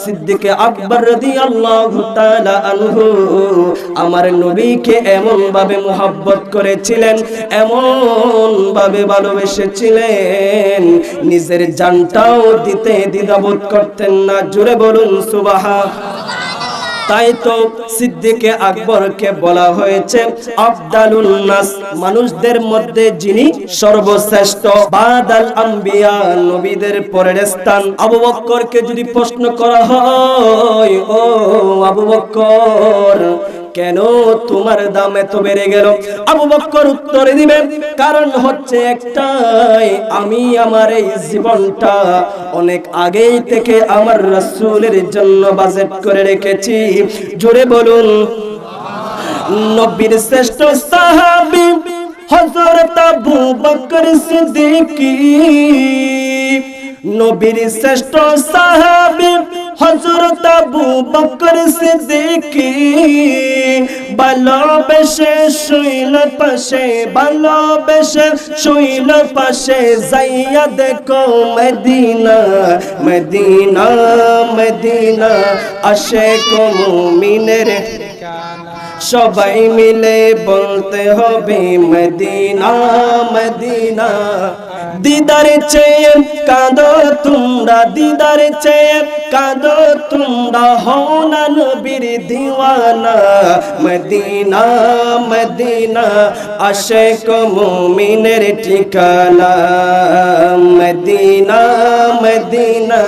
সিদ্দিকে আকবর রাদিয়াল্লাহু তাআলা আনহু আমার নবীকে এমন ভাবে মুহাব্বত করেছিলেন, এমন ভাবে ভালোবেসেছিলেন, নিজের জানটাও দিতে দ্বিধাবোধ করতেন না। জোরে বলুন সুবহানাল্লাহ। তাই তো সিদ্দিকে আকবরকে বলা হয়েছে আফদালুন নাস, মানুষদের মধ্যে যিনি সর্বশ্রেষ্ঠ, বাদাল আম্বিয়া, নবীদের পরের স্থান। আবু বকরকে যদি প্রশ্ন করা হয়, ও আবু বকর, কেন তোমার দাম এত বেড়ে গেল? আবু বকর উত্তরে দিবেন, কারণ হচ্ছে একটাই, আমি আমার এই জীবনটা অনেক আগেই থেকে আমার রাসূলের জন্য বাজেট করে রেখেছি। জোরে বলুন। নবীর শ্রেষ্ঠ সাহাবী হযরত আবু বকর সিদ্দিক, নবীর শ্রেষ্ঠ সাহাবী হযরত আবু বকর সিদ্দিক, ভালোবেসে শুইল পাশে, ভালোবেসে শুইল পাশে, যাইয়া দেখো মদিনা মদিনা মদিনা, আশিক মুমিনের সবাই মিলে বলতে হবে মদিনা মদিনা। দিদার চেয়ে কাঁদো তোমরা, দিদার চেয়ে কাঁদো তোমরা, হও না নবীর দিওয়ানা মদিনা মদিনা, আশিক মুমিনের ঠিকানা মদিনা মদিনা।